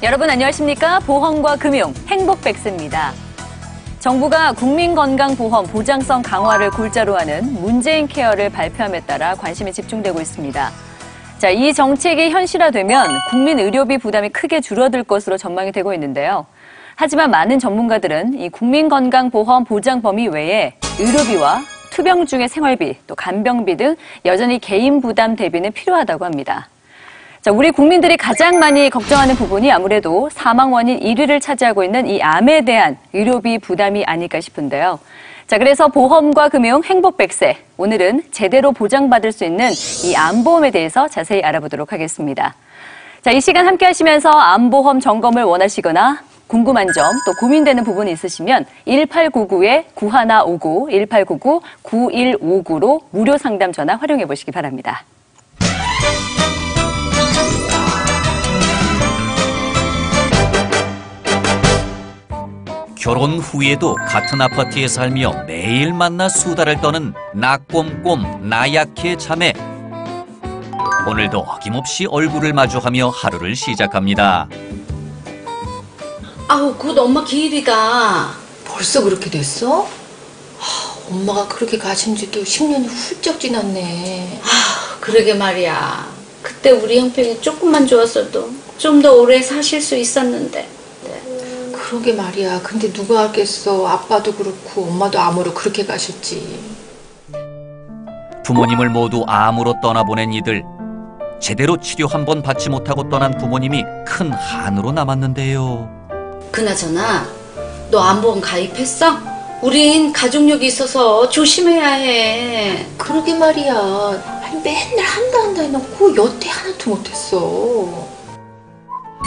여러분 안녕하십니까? 보험과 금융 행복백세입니다. 정부가 국민건강보험 보장성 강화를 골자로 하는 문재인 케어를 발표함에 따라 관심이 집중되고 있습니다. 자, 이 정책이 현실화되면 국민 의료비 부담이 크게 줄어들 것으로 전망이 되고 있는데요. 하지만 많은 전문가들은 이 국민건강보험 보장 범위 외에 의료비와 투병 중의 생활비, 또 간병비 등 여전히 개인 부담 대비는 필요하다고 합니다. 자, 우리 국민들이 가장 많이 걱정하는 부분이 아무래도 사망 원인 1위를 차지하고 있는 이 암에 대한 의료비 부담이 아닐까 싶은데요. 자, 그래서 보험과 금융 행복백세, 오늘은 제대로 보장받을 수 있는 이 암보험에 대해서 자세히 알아보도록 하겠습니다. 자, 이 시간 함께 하시면서 암보험 점검을 원하시거나 궁금한 점, 또 고민되는 부분이 있으시면 1899-9159, 1899-9159로 무료 상담 전화 활용해 보시기 바랍니다. 결혼 후에도 같은 아파트에 살며 매일 만나 수다를 떠는 나꼼꼼 나약해 자매. 오늘도 어김없이 얼굴을 마주하며 하루를 시작합니다. 아우, 곧 엄마 기일이다. 벌써 그렇게 됐어? 엄마가 그렇게 가신 지도 10년이 훌쩍 지났네. 그러게 말이야. 그때 우리 형편이 조금만 좋았어도 좀 더 오래 사실 수 있었는데. 그러게 말이야. 근데 누가 알겠어. 아빠도 그렇고 엄마도 암으로 그렇게 가셨지. 부모님을 모두 암으로 떠나보낸 이들. 제대로 치료 한 번 받지 못하고 떠난 부모님이 큰 한으로 남았는데요. 그나저나 너 암보험 가입했어? 우린 가족력이 있어서 조심해야 해. 그러게 말이야. 아니, 맨날 한다 해놓고 여태 하나도 못했어.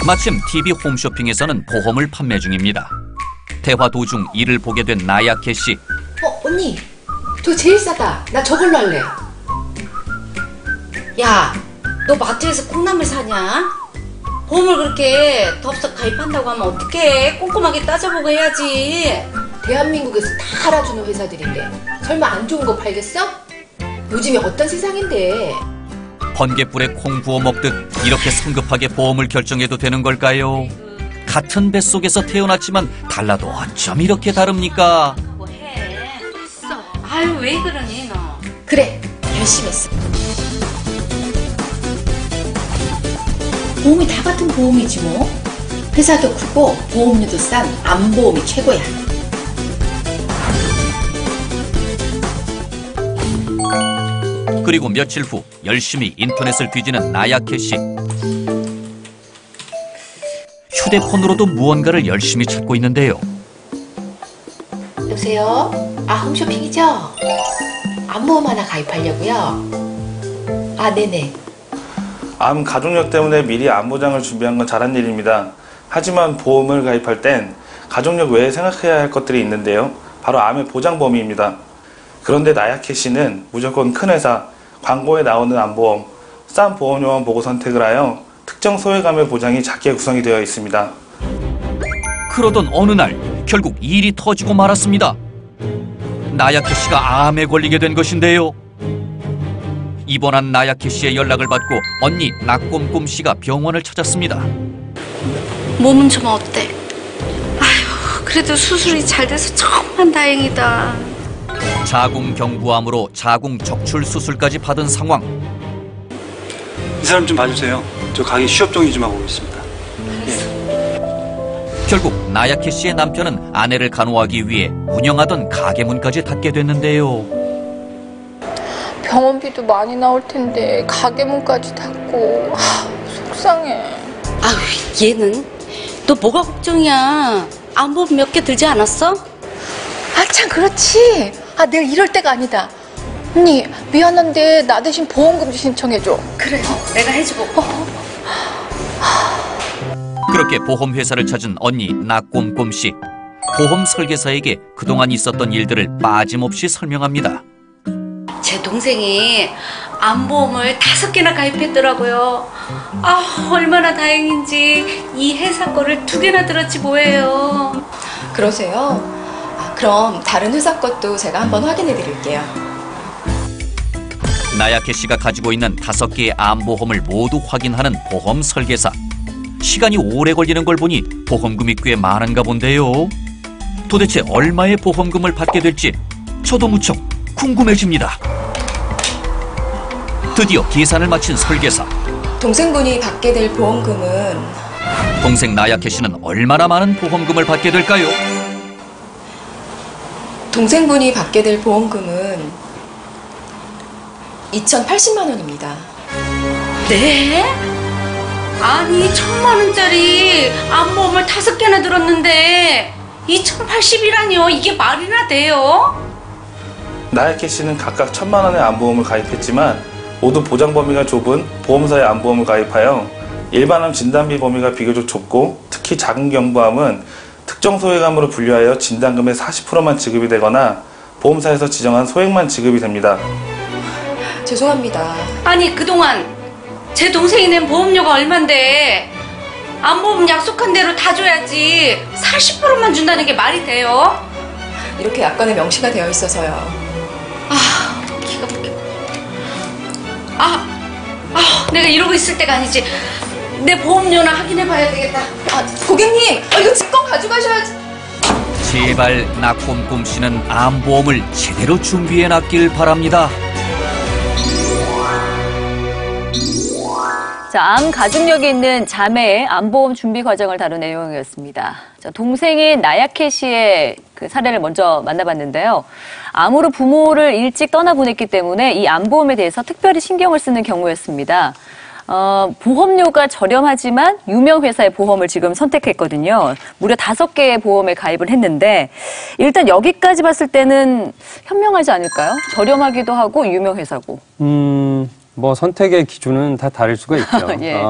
마침 TV 홈쇼핑에서는 보험을 판매 중입니다. 대화 도중 이를 보게 된 나약해 씨. 언니, 저 제일 싸다. 나 저걸로 할래. 야, 너 마트에서 콩나물 사냐? 보험을 그렇게 덥석 가입한다고 하면 어떡해? 꼼꼼하게 따져보고 해야지. 대한민국에서 다 알아주는 회사들인데 설마 안 좋은 거 팔겠어? 요즘에 어떤 세상인데. 번갯불에 콩 부어 먹듯 이렇게 성급하게 보험을 결정해도 되는 걸까요? 같은 뱃속에서 태어났지만 달라도 어쩜 이렇게 다릅니까? 뭐 해. 됐어. 아유, 왜 그러니 너? 그래, 열심히 했어. 보험이 다 같은 보험이지 뭐. 회사도 크고 보험료도 싼 암보험이 최고야. 그리고 며칠 후 열심히 인터넷을 뒤지는 나약해 씨. 휴대폰으로도 무언가를 열심히 찾고 있는데요. 여보세요? 홈쇼핑이죠? 암보험 하나 가입하려고요. 네네. 암 가족력 때문에 미리 암보장을 준비한 건 잘한 일입니다. 하지만 보험을 가입할 땐 가족력 외에 생각해야 할 것들이 있는데요. 바로 암의 보장 범위입니다. 그런데 나약해 씨는 무조건 큰 회사, 광고에 나오는 암보험, 싼 보험료만 보고 선택을 하여 특정 소외감의 보장이 작게 구성이 되어 있습니다. 그러던 어느 날 결국 일이 터지고 말았습니다. 나약해 씨가 암에 걸리게 된 것인데요. 입원한 나약해 씨의 연락을 받고 언니 나꼼꼼 씨가 병원을 찾았습니다. 몸은 좀 어때? 아휴, 그래도 수술이 잘 돼서 정말 다행이다. 자궁경부암으로 자궁 적출 수술까지 받은 상황. 이 사람 좀 봐주세요. 저 가게 취업 정리 좀 하고 있습니다. 결국 나약해 씨의 남편은 아내를 간호하기 위해 운영하던 가게 문까지 닫게 됐는데요. 병원비도 많이 나올 텐데 가게 문까지 닫고. 속상해. 아유, 얘는 너 뭐가 걱정이야? 암보험 몇 개 들지 않았어? 참 그렇지. 내가 이럴 때가 아니다. 언니, 미안한데 나 대신 보험금지 신청해줘. 그래, 내가 해주고. 그렇게 보험회사를 찾은 언니 나꼼꼼 씨. 보험 설계사에게 그동안 있었던 일들을 빠짐없이 설명합니다. 제 동생이 암보험을 5개나 가입했더라고요. 얼마나 다행인지 이 회사 거를 2개나 들었지 뭐예요. 그러세요? 그럼 다른 회사 것도 제가 한번 확인해 드릴게요. 나약해 씨가 가지고 있는 5개의 암보험을 모두 확인하는 보험 설계사. 시간이 오래 걸리는 걸 보니 보험금이 꽤 많은가 본데요. 도대체 얼마의 보험금을 받게 될지 저도 무척 궁금해집니다. 드디어 계산을 마친 설계사. 동생분이 받게 될 보험금은 동생 나약해 씨는 얼마나 많은 보험금을 받게 될까요? 동생분이 받게 될 보험금은 2,080만 원입니다. 네? 아니 1,000만 원짜리 암보험을 5개나 들었는데 2,080이라니요? 이게 말이나 돼요? 나약해 씨는 각각 1,000만 원의 암보험을 가입했지만 모두 보장 범위가 좁은 보험사의 암보험을 가입하여 일반암 진단비 범위가 비교적 좁고 특히 작은 경부암은 특정 소액암으로 분류하여 진단금의 40%만 지급이 되거나 보험사에서 지정한 소액만 지급이 됩니다. 죄송합니다. 아니 그동안 제 동생이 낸 보험료가 얼만데 암보험 약속한 대로 다 줘야지 40%만 준다는 게 말이 돼요? 이렇게 약관에 명시가 되어 있어서요. 기가 막혀. 내가 이러고 있을 때가 아니지. 내 보험료나 확인해 봐야 되겠다. 고객님, 이거 증권 가져가셔야지. 제발 나 꼼꼼 씨는 암보험을 제대로 준비해 놨길 바랍니다. 자, 암 가족력이 있는 자매의 암보험 준비 과정을 다룬 내용이었습니다. 자, 동생인 나약해 씨의 그 사례를 먼저 만나봤는데요. 암으로 부모를 일찍 떠나보냈기 때문에 이 암보험에 대해서 특별히 신경을 쓰는 경우였습니다. 보험료가 저렴하지만 유명 회사의 보험을 지금 선택했거든요. 무려 5개의 보험에 가입을 했는데 일단 여기까지 봤을 때는 현명하지 않을까요? 저렴하기도 하고 유명 회사고. 뭐 선택의 기준은 다 다를 수가 있죠. 예.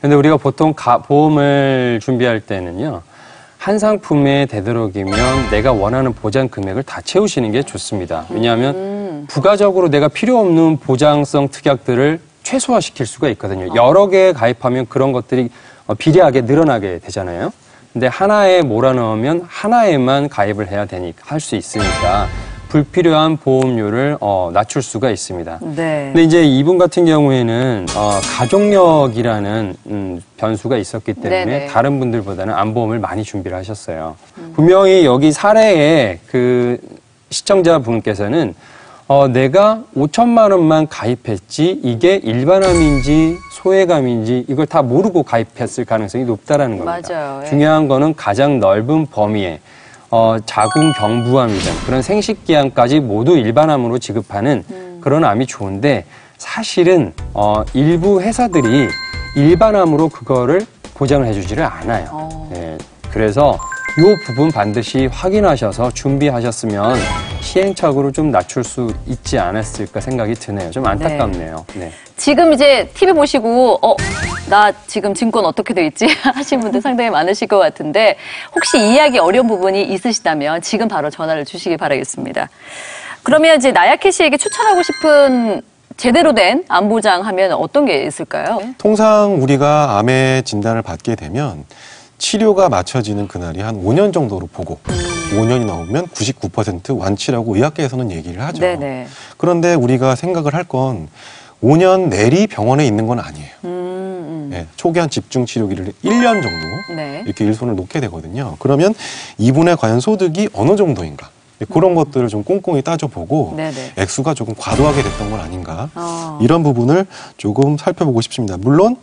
근데 우리가 보통 보험을 준비할 때는요. 한 상품에 되도록이면 내가 원하는 보장 금액을 다 채우시는 게 좋습니다. 왜냐하면 부가적으로 내가 필요 없는 보장성 특약들을 최소화시킬 수가 있거든요. 여러 개 가입하면 그런 것들이 비례하게 늘어나게 되잖아요. 근데 하나에 몰아넣으면 하나에만 가입을 해야 되니까 할 수 있으니까 불필요한 보험료를 낮출 수가 있습니다. 네. 근데 이제 이분 같은 경우에는 가족력이라는 변수가 있었기 때문에 네네. 다른 분들보다는 암보험을 많이 준비를 하셨어요. 분명히 여기 사례에 그 시청자분께서는 내가 5천만 원만 가입했지 이게 일반암인지 소액암인지 이걸 다 모르고 가입했을 가능성이 높다라는 겁니다. 맞아요. 예. 중요한 거는 가장 넓은 범위에 자궁 경부암이든 그런 생식기암까지 모두 일반암으로 지급하는 그런 암이 좋은데 사실은 일부 회사들이 일반암으로 그거를 보장을 해주지를 않아요. 네, 그래서 이 부분 반드시 확인하셔서 준비하셨으면 시행착오를 좀 낮출 수 있지 않았을까 생각이 드네요. 좀 안타깝네요. 네. 지금 이제 TV 보시고 나 지금 증권 어떻게 돼 있지 하신 분들 상당히 많으실 것 같은데 혹시 이해하기 어려운 부분이 있으시다면 지금 바로 전화를 주시기 바라겠습니다. 그러면 이제 나약해 씨에게 추천하고 싶은 제대로 된 암보장 하면 어떤 게 있을까요? 통상 우리가 암의 진단을 받게 되면 치료가 맞춰지는 그날이 한 5년 정도로 보고 5년이 넘으면 99% 완치라고 의학계에서는 얘기를 하죠. 네네. 그런데 우리가 생각을 할 건 5년 내리 병원에 있는 건 아니에요. 네, 초기한 집중 치료기를 1년 정도 네. 이렇게 일손을 놓게 되거든요. 그러면 이분의 과연 소득이 어느 정도인가? 그런 것들을 좀 꼼꼼히 따져보고 네네. 액수가 조금 과도하게 됐던 건 아닌가? 이런 부분을 조금 살펴보고 싶습니다. 물론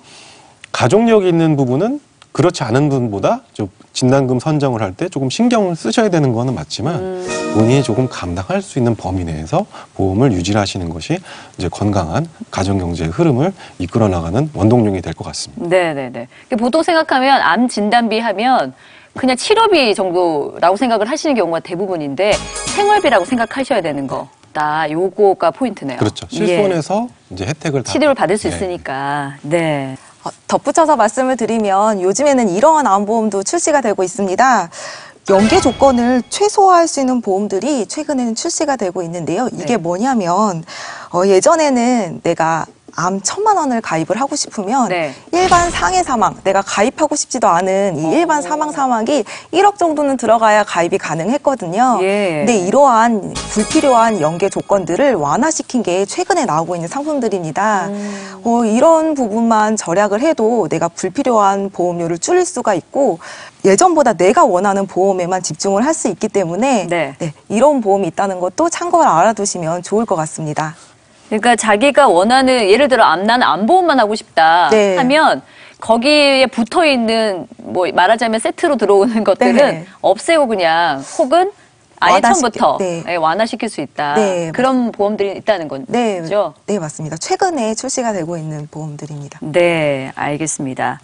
가족력이 있는 부분은 그렇지 않은 분보다 좀 진단금 선정을 할 때 조금 신경을 쓰셔야 되는 거는 맞지만 본인이 조금 감당할 수 있는 범위 내에서 보험을 유지하시는 것이 이제 건강한 가정경제의 흐름을 이끌어 나가는 원동력이 될 것 같습니다. 네네네. 보통 생각하면 암 진단비 하면 그냥 치료비 정도라고 생각을 하시는 경우가 대부분인데 생활비라고 생각하셔야 되는 거. 요거가 포인트네요. 그렇죠. 실손해서 이제 혜택을 다 치료를 받을 수 네. 있으니까. 네. 덧붙여서 말씀을 드리면 요즘에는 이러한 암보험도 출시가 되고 있습니다. 연계 조건을 최소화할 수 있는 보험들이 최근에는 출시가 되고 있는데요. 이게 뭐냐면 예전에는 내가 암 1,000만 원을 가입을 하고 싶으면 네. 일반 상해 사망, 내가 가입하고 싶지도 않은 이 일반 사망이 1억 정도는 들어가야 가입이 가능했거든요. 예. 근데 이러한 불필요한 연계 조건들을 완화시킨 게 최근에 나오고 있는 상품들입니다. 이런 부분만 절약을 해도 내가 불필요한 보험료를 줄일 수가 있고 예전보다 내가 원하는 보험에만 집중을 할 수 있기 때문에 네. 이런 보험이 있다는 것도 참고를 알아두시면 좋을 것 같습니다. 그러니까 자기가 원하는 예를 들어 나는 암보험만 하고 싶다 네. 하면 거기에 붙어 있는 뭐 말하자면 세트로 들어오는 것들은 네. 없애고 그냥 혹은 아예 처음부터 완화시킬 수 있다. 네. 그런 보험들이 있다는 거죠? 네, 맞습니다. 최근에 출시가 되고 있는 보험들입니다. 네, 알겠습니다.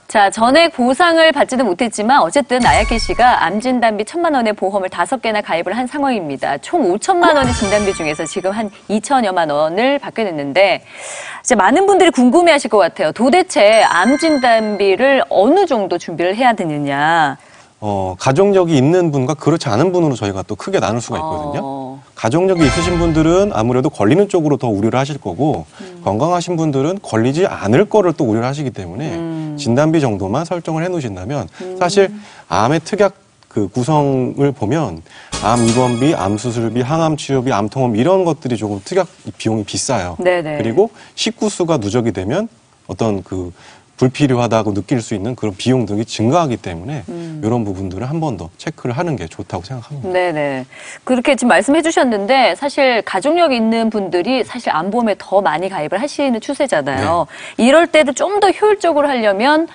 자, 전액 보상을 받지는 못했지만 어쨌든 나약해 씨가 암진단비 1,000만 원의 보험을 5개나 가입을 한 상황입니다. 총 5천만 원의 진단비 중에서 지금 한 2천여만 원을 받게 됐는데 이제 많은 분들이 궁금해하실 것 같아요. 도대체 암진단비를 어느 정도 준비를 해야 되느냐. 가족력이 있는 분과 그렇지 않은 분으로 저희가 또 크게 나눌 수가 있거든요. 가족력이 있으신 분들은 아무래도 걸리는 쪽으로 더 우려를 하실 거고 건강하신 분들은 걸리지 않을 거를 또 우려를 하시기 때문에 진단비 정도만 설정을 해 놓으신다면 사실 암의 특약 그 구성을 보면 암 입원비, 암 수술비, 항암 치료비, 암통원 이런 것들이 조금 특약 비용이 비싸요. 네네. 그리고 식구 수가 누적이 되면 어떤 그 불필요하다고 느낄 수 있는 그런 비용 등이 증가하기 때문에 이런 부분들을 한 번 더 체크를 하는 게 좋다고 생각합니다. 네네. 그렇게 지금 말씀해 주셨는데 사실 가족력 있는 분들이 사실 암보험에 더 많이 가입을 하시는 추세잖아요. 네. 이럴 때도 좀 더 효율적으로 하려면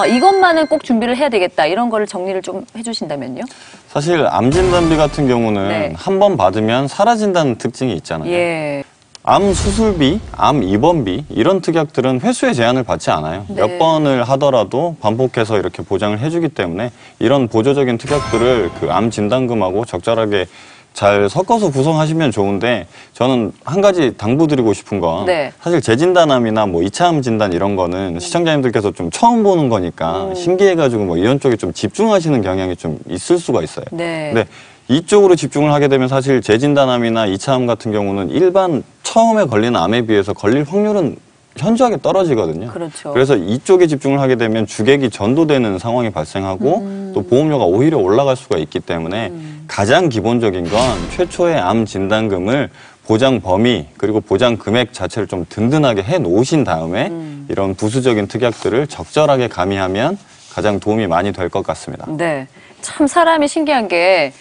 이것만은 꼭 준비를 해야 되겠다. 이런 거를 정리를 좀 해주신다면요. 사실 암진단비 같은 경우는 한 번 받으면 사라진다는 특징이 있잖아요. 예. 암 수술비, 암 입원비 이런 특약들은 회수의 제한을 받지 않아요. 네. 몇 번을 하더라도 반복해서 이렇게 보장을 해주기 때문에 이런 보조적인 특약들을 그 암 진단금하고 적절하게 잘 섞어서 구성하시면 좋은데 저는 한 가지 당부드리고 싶은 건 사실 재진단암이나 뭐 2차암 진단 이런 거는 시청자님들께서 좀 처음 보는 거니까 신기해가지고 뭐 이런 쪽에 좀 집중하시는 경향이 좀 있을 수가 있어요. 네. 근데 이쪽으로 집중을 하게 되면 사실 재진단암이나 2차암 같은 경우는 일반 처음에 걸리는 암에 비해서 걸릴 확률은 현저하게 떨어지거든요. 그렇죠. 그래서 이쪽에 집중을 하게 되면 주객이 전도되는 상황이 발생하고 또 보험료가 오히려 올라갈 수가 있기 때문에 가장 기본적인 건 최초의 암 진단금을 보장 범위 그리고 보장 금액 자체를 좀 든든하게 해 놓으신 다음에 이런 부수적인 특약들을 적절하게 가미하면 가장 도움이 많이 될 것 같습니다. 네. 참 사람이 신기한 게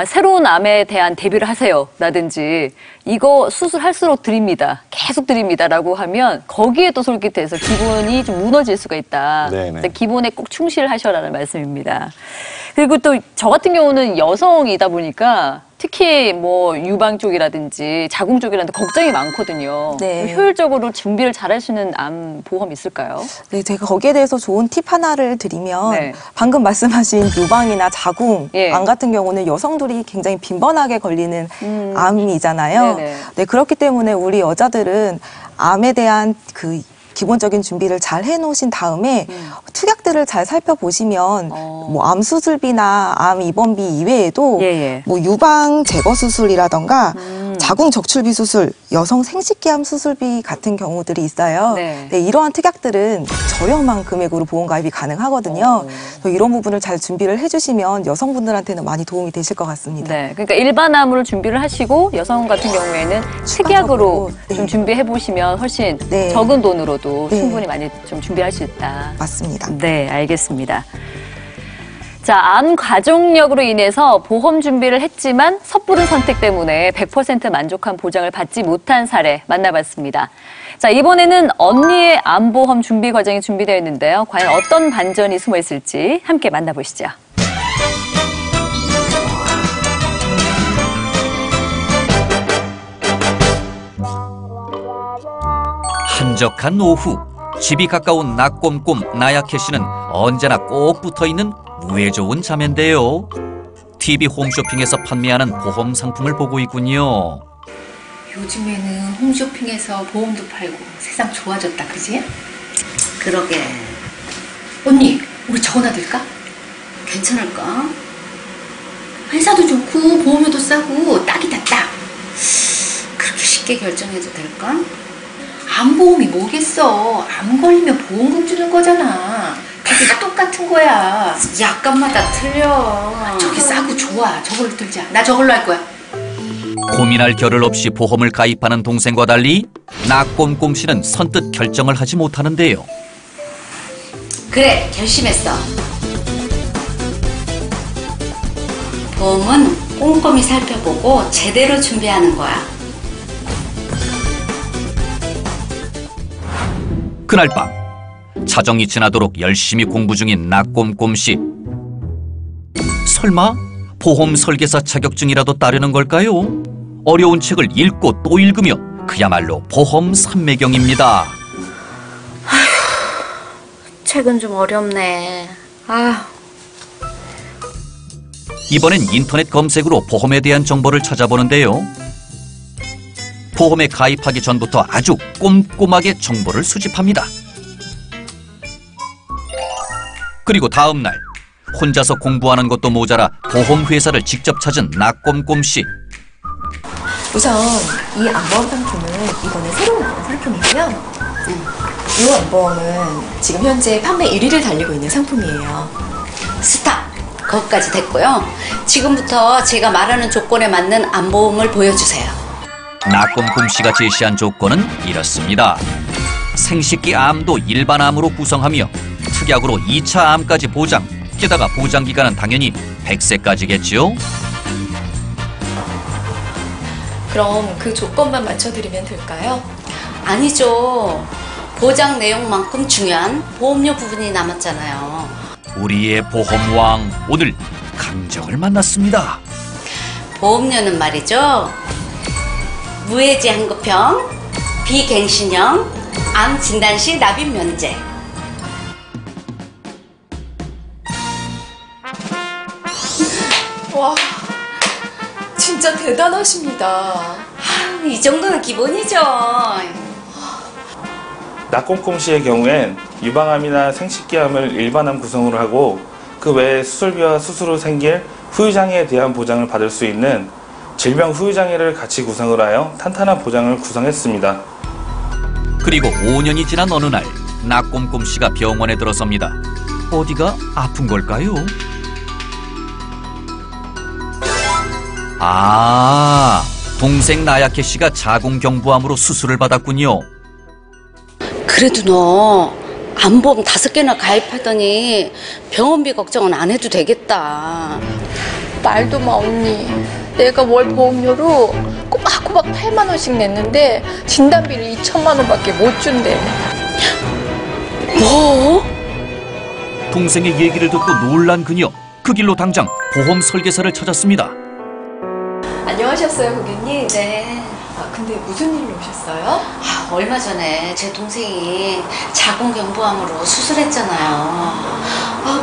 새로운 암에 대한 대비를 하세요. 라든지 이거 수술할수록 드립니다. 계속 드립니다라고 하면 거기에 또 솔깃해서 기본이 좀 무너질 수가 있다. 그래서 기본에 꼭 충실하셔라는 말씀입니다. 그리고 또 저 같은 경우는 여성이다 보니까 특히 뭐 유방 쪽이라든지 자궁 쪽이라든지 걱정이 많거든요. 네. 효율적으로 준비를 잘 하시는 암 보험 있을까요? 네, 제가 거기에 대해서 좋은 팁 하나를 드리면 방금 말씀하신 유방이나 자궁 암 같은 경우는 여성들이 굉장히 빈번하게 걸리는 암이잖아요. 네, 그렇기 때문에 우리 여자들은 암에 대한 그 기본적인 준비를 잘 해놓으신 다음에 특약들을 잘 살펴보시면 뭐 암 수술비나 암 입원비 이외에도 뭐 유방 제거 수술이라던가 자궁 적출비 수술, 여성 생식기암 수술비 같은 경우들이 있어요. 네, 이러한 특약들은 저렴한 금액으로 보험 가입이 가능하거든요. 이런 부분을 잘 준비를 해주시면 여성분들한테는 많이 도움이 되실 것 같습니다. 네, 그러니까 일반암으로 준비를 하시고 여성 같은 경우에는 특약으로 좀 준비해 보시면 훨씬 적은 돈으로도 충분히 많이 좀 준비할 수 있다. 맞습니다. 네, 알겠습니다. 자, 암 가족력으로 인해서 보험 준비를 했지만 섣부른 선택 때문에 100% 만족한 보장을 받지 못한 사례 만나봤습니다. 자, 이번에는 언니의 암보험 준비 과정이 준비되어 있는데요. 과연 어떤 반전이 숨어 있을지 함께 만나보시죠. 한적한 오후, 집이 가까운 낙곰곰 나약해 씨는 언제나 꼭 붙어있는 무에 좋은 자매인데요. TV 홈쇼핑에서 판매하는 보험 상품을 보고 있군요. 요즘에는 홈쇼핑에서 보험도 팔고 세상 좋아졌다, 그지? 그러게. 언니, 우리 전화 들까? 괜찮을까? 회사도 좋고 보험료도 싸고 딱이다, 딱. 그렇게 쉽게 결정해도 될까? 암보험이 뭐겠어. 암 걸리면 보험금 주는 거잖아. 다 똑같은 거야. 약간마다 틀려. 저게 싸고 좋아. 저걸로 들자. 나 저걸로 할 거야. 고민할 겨를 없이 보험을 가입하는 동생과 달리 나꼼꼼 씨는 선뜻 결정을 하지 못하는데요. 그래, 결심했어. 보험은 꼼꼼히 살펴보고 제대로 준비하는 거야. 그날 밤 자정이 지나도록 열심히 공부 중인 나꼼꼼 씨. 설마 보험 설계사 자격증이라도 따려는 걸까요? 어려운 책을 읽고 또 읽으며 그야말로 보험 삼매경입니다. 책은 좀 어렵네. 아휴. 이번엔 인터넷 검색으로 보험에 대한 정보를 찾아보는데요. 보험에 가입하기 전부터 아주 꼼꼼하게 정보를 수집합니다. 그리고 다음 날 혼자서 공부하는 것도 모자라 보험회사를 직접 찾은 나꼼꼼 씨. 우선 이 암보험 상품은 이번에 새로 나온 상품이고요. 이 암보험은 지금 현재 판매 1위를 달리고 있는 상품이에요. 스탑! 거기까지 됐고요. 지금부터 제가 말하는 조건에 맞는 암보험을 보여주세요. 나꼼꼼 씨가 제시한 조건은 이렇습니다. 생식기 암도 일반 암으로 구성하며 특약으로 2차 암까지 보장, 게다가 보장 기간은 당연히 100세까지겠지요? 그럼 그 조건만 맞춰드리면 될까요? 아니죠. 보장 내용만큼 중요한 보험료 부분이 남았잖아요. 우리의 보험왕, 오늘 강정을 만났습니다. 보험료는 말이죠. 무해지 한급형, 비갱신형, 암 진단 시 납입 면제. 와, 진짜 대단하십니다. 이 정도는 기본이죠. 나꼼꼼 씨의 경우엔 유방암이나 생식기암을 일반암 구성으로 하고 그 외에 수술비와 수술 후 생길 후유장애에 대한 보장을 받을 수 있는 질병 후유장애를 같이 구성을 하여 탄탄한 보장을 구성했습니다. 그리고 5년이 지난 어느 날 나꼼꼼 씨가 병원에 들어섭니다. 어디가 아픈 걸까요? 아, 동생 나야케 씨가 자궁경부암으로 수술을 받았군요. 그래도 너 암보험 5개나 가입하더니 병원비 걱정은 안 해도 되겠다. 말도 마, 언니. 내가 월 보험료로 꼬박꼬박 8만 원씩 냈는데 진단비를 2천만 원밖에 못 준대. 뭐? 동생의 얘기를 듣고 놀란 그녀. 그 길로 당장 보험 설계사를 찾았습니다. 안녕하셨어요, 고객님. 네. 근데 무슨 일로 오셨어요? 얼마 전에 제 동생이 자궁경부암으로 수술했잖아요.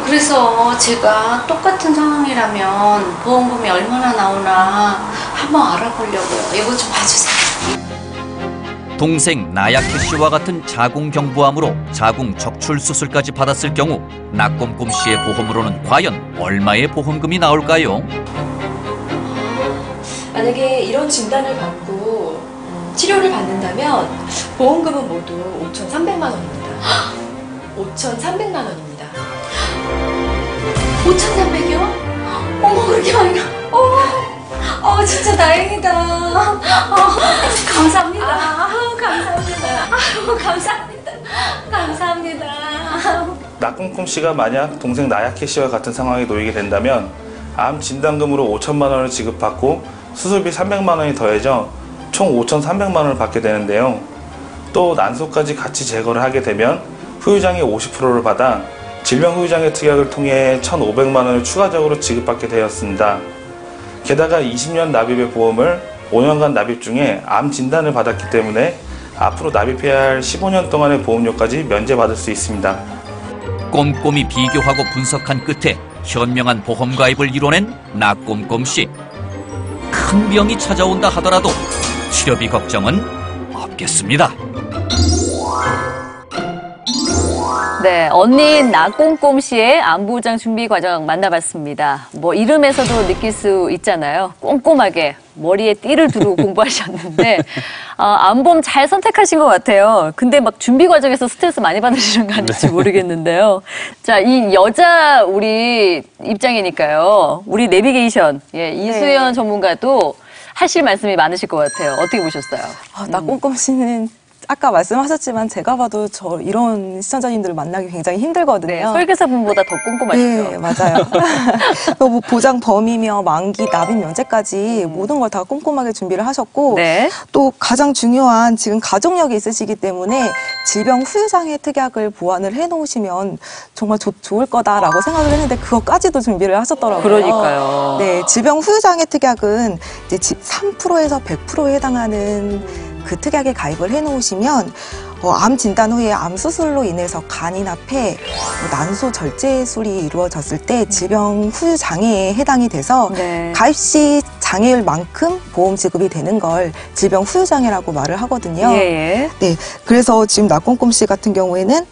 그래서 제가 똑같은 상황이라면 보험금이 얼마나 나오나 한번 알아보려고요. 이거 좀 봐주세요. 동생 나야케 씨와 같은 자궁경부암으로 자궁 적출 수술까지 받았을 경우 나꼼꼼 씨의 보험으로는 과연 얼마의 보험금이 나올까요? 만약에 이런 진단을 받고 치료를 받는다면 보험금은 모두 5,300만 원입니다. 5,300만 원입니다. 5,300이요? 어머, 그렇게 많이 나. 진짜 다행이다. 감사합니다. 감사합니다. 나꼼꼼 씨가 만약 동생 나야케 씨와 같은 상황에 놓이게 된다면 암 진단금으로 5천만 원을 지급받고 수술비 300만 원이 더해져 총 5,300만 원을 받게 되는데요. 또 난소까지 같이 제거를 하게 되면 후유장애 50%를 받아 질병 후유장애 특약을 통해 1,500만 원을 추가적으로 지급받게 되었습니다. 게다가 20년 납입의 보험을 5년간 납입 중에 암 진단을 받았기 때문에 앞으로 납입해야 할 15년 동안의 보험료까지 면제받을 수 있습니다. 꼼꼼히 비교하고 분석한 끝에 현명한 보험 가입을 이뤄낸 나꼼꼼 씨. 큰 병이 찾아온다 하더라도 치료비 걱정은 없겠습니다. 네, 언니인 나꼼꼼 씨의 암보장 준비 과정 만나봤습니다. 뭐 이름에서도 느낄 수 있잖아요. 꼼꼼하게 머리에 띠를 두르고 공부하셨는데 암보험 잘 선택하신 것 같아요. 근데 막 준비 과정에서 스트레스 많이 받으시는 거 아닐지 모르겠는데요. 자, 이 여자 우리 입장이니까요. 우리 내비게이션 이수연 전문가도 하실 말씀이 많으실 것 같아요. 어떻게 보셨어요? 나꼼꼼 씨는 아까 말씀하셨지만 제가 봐도 저 이런 시청자님들을 만나기 굉장히 힘들거든요. 네, 설계사분보다 더 꼼꼼하시죠. 네, 맞아요. 뭐 보장 범위며 만기, 납입 면제까지 모든 걸 다 꼼꼼하게 준비를 하셨고 네. 또 가장 중요한 지금 가족력이 있으시기 때문에 질병 후유장애 특약을 보완을 해놓으시면 정말 좋을 거다라고 생각을 했는데 그것까지도 준비를 하셨더라고요. 그러니까요. 네, 질병 후유장애 특약은 이제 3%에서 100%에 해당하는 그 특약에 가입을 해놓으시면 암 진단 후에 암 수술로 인해서 간이나 폐, 난소 절제술이 이루어졌을 때 질병 후유 장애에 해당이 돼서 가입 시 장애율만큼 보험 지급이 되는 걸 질병 후유 장애라고 말을 하거든요. 네, 그래서 지금 나꼼꼼 씨 같은 경우에는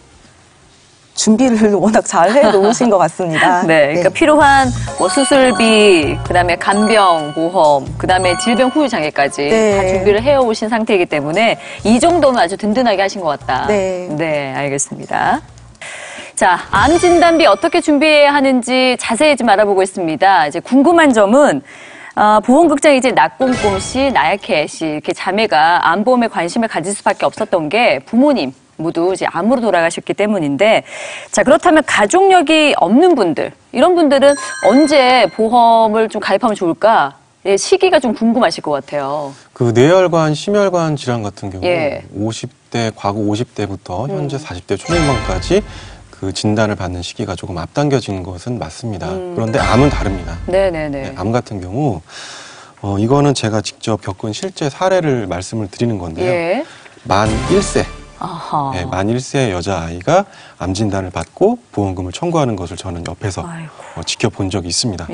준비를 워낙 잘 해놓으신 것 같습니다. 네, 그러니까 필요한 뭐 수술비, 그다음에 간병 보험, 그다음에 질병 후유 장애까지 다 준비를 해오신 상태이기 때문에 이 정도면 아주 든든하게 하신 것 같다. 네, 알겠습니다. 자, 암 진단비 어떻게 준비해야 하는지 자세히 좀 알아보고 있습니다. 이제 궁금한 점은 보험극장 이제 나꼼꼼 씨, 나약해 씨 이렇게 자매가 암보험에 관심을 가질 수밖에 없었던 게 부모님 모두 이제 암으로 돌아가셨기 때문인데, 자, 그렇다면 가족력이 없는 분들, 이런 분들은 언제 보험을 좀 가입하면 좋을까? 시기가 좀 궁금하실 것 같아요. 그 뇌혈관, 심혈관 질환 같은 경우 50대, 과거 50대부터 현재 40대 초중반까지 그 진단을 받는 시기가 조금 앞당겨진 것은 맞습니다. 그런데 암은 다릅니다. 네네네. 암 같은 경우 이거는 제가 직접 겪은 실제 사례를 말씀을 드리는 건데요. 만 1세. 네, 만 1세의 여자아이가 암 진단을 받고 보험금을 청구하는 것을 저는 옆에서 지켜본 적이 있습니다.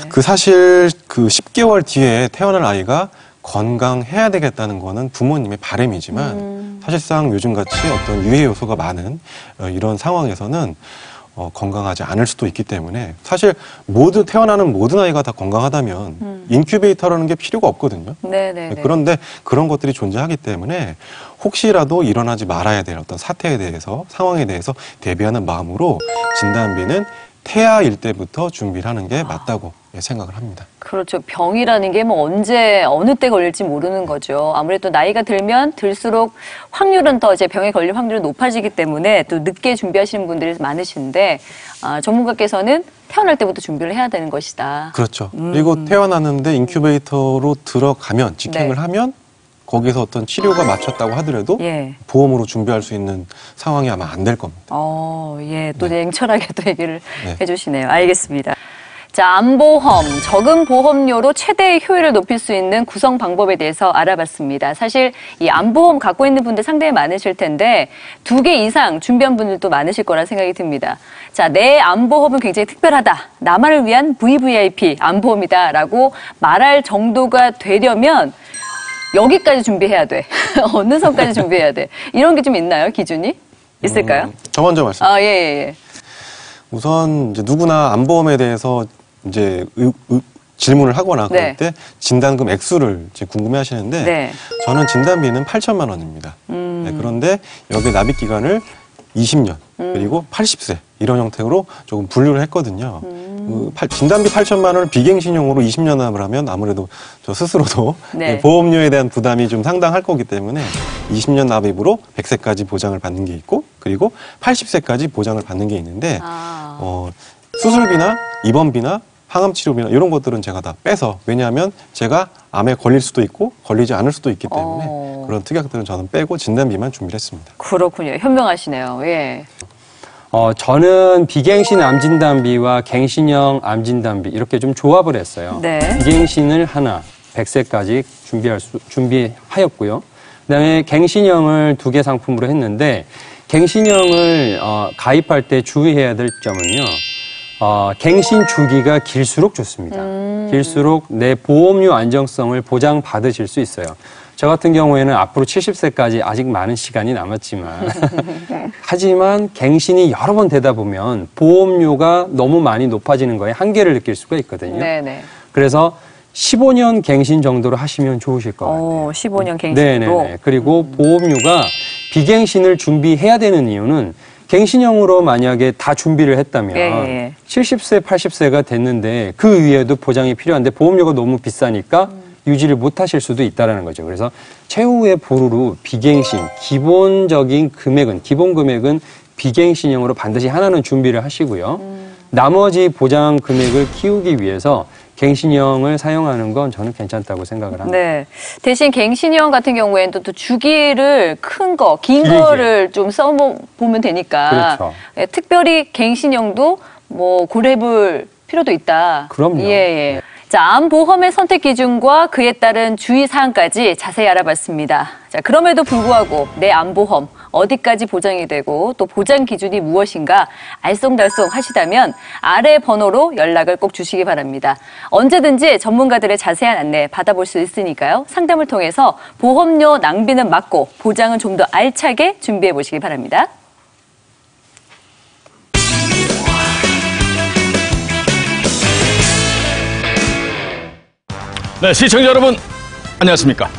그 사실 그 10개월 뒤에 태어날 아이가 건강해야 되겠다는 거는 부모님의 바람이지만 사실상 요즘같이 어떤 유해 요소가 많은 이런 상황에서는 건강하지 않을 수도 있기 때문에 사실 태어나는 모든 아이가 다 건강하다면 인큐베이터라는 게 필요가 없거든요. 그런데 그런 것들이 존재하기 때문에 혹시라도 일어나지 말아야 될 어떤 사태에 대해서 상황에 대해서 대비하는 마음으로 진단비는 태아일 때부터 준비를 하는 게 맞다고 생각을 합니다. 그렇죠. 병이라는 게 뭐 언제 어느 때 걸릴지 모르는 거죠. 아무래도 나이가 들면 들수록 확률은 더 이제 병에 걸릴 확률은 높아지기 때문에 또 늦게 준비하시는 분들이 많으신데 전문가께서는 태어날 때부터 준비를 해야 되는 것이다. 그렇죠. 그리고 태어났는데 인큐베이터로 들어가면 직행을 하면 거기서 어떤 치료가 맞췄다고 하더라도 보험으로 준비할 수 있는 상황이 아마 안 될 겁니다. 또 냉철하게 또 얘기를 해주시네요. 알겠습니다. 자, 암보험, 적은 보험료로 최대의 효율을 높일 수 있는 구성 방법에 대해서 알아봤습니다. 사실 이 암보험 갖고 있는 분들 상당히 많으실 텐데 2개 이상 준비한 분들도 많으실 거라 생각이 듭니다. 자, 내 암보험은 굉장히 특별하다. 나만을 위한 VVIP 암보험이다라고 말할 정도가 되려면 여기까지 준비해야 돼. 어느 선까지 준비해야 돼. 이런 게 좀 있나요? 기준이? 있을까요? 저 먼저 말씀. 우선 이제 누구나 암보험에 대해서 이제 질문을 하거나 그럴 때 진단금 액수를 이제 궁금해 하시는데 저는 진단비는 8천만 원입니다. 그런데 여기 납입 기간을 20년 그리고 80세 이런 형태로 조금 분류를 했거든요. 진단비 8천만 원을 비갱신용으로 20년 납을 하면 아무래도 저 스스로도 보험료에 대한 부담이 좀 상당할 거기 때문에 20년 납입으로 100세까지 보장을 받는 게 있고 그리고 80세까지 보장을 받는 게 있는데 수술비나 입원비나 항암치료비나 이런 것들은 제가 다 빼서 왜냐하면 제가 암에 걸릴 수도 있고 걸리지 않을 수도 있기 때문에 그런 특약들은 저는 빼고 진단비만 준비를 했습니다. 그렇군요. 현명하시네요. 저는 비갱신 암진단비와 갱신형 암진단비 이렇게 좀 조합을 했어요. 비갱신을 하나 100세까지 준비하였고요. 그다음에 갱신형을 2개 상품으로 했는데 갱신형을 가입할 때 주의해야 될 점은요. 갱신 주기가 길수록 좋습니다. 길수록 내 보험료 안정성을 보장받으실 수 있어요. 저 같은 경우에는 앞으로 70세까지 아직 많은 시간이 남았지만 하지만 갱신이 여러 번 되다 보면 보험료가 너무 많이 높아지는 거에 한계를 느낄 수가 있거든요. 네네. 그래서 15년 갱신 정도로 하시면 좋으실 것 같아요. 15년 갱신으로? 네네. 그리고 보험료가 비갱신을 준비해야 되는 이유는 갱신형으로 만약에 다 준비를 했다면 70세, 80세가 됐는데 그 위에도 보장이 필요한데 보험료가 너무 비싸니까 유지를 못 하실 수도 있다는 거죠. 그래서 최후의 보루로 비갱신, 기본 금액은 비갱신형으로 반드시 하나는 준비를 하시고요. 나머지 보장 금액을 키우기 위해서 갱신형을 사용하는 건 저는 괜찮다고 생각을 합니다. 네. 대신 갱신형 같은 경우에는 또 주기를 큰 거, 긴 거를 좀 써보면 되니까. 그렇죠. 예, 특별히 갱신형도 뭐 고려해볼 필요도 있다. 그럼요. 예. 자, 암보험의 선택 기준과 그에 따른 주의사항까지 자세히 알아봤습니다. 자, 그럼에도 불구하고 내 암보험 어디까지 보장이 되고 또 보장 기준이 무엇인가 알쏭달쏭 하시다면 아래 번호로 연락을 꼭 주시기 바랍니다. 언제든지 전문가들의 자세한 안내 받아볼 수 있으니까요. 상담을 통해서 보험료 낭비는 막고 보장은 좀 더 알차게 준비해 보시기 바랍니다. 네, 시청자 여러분 안녕하십니까.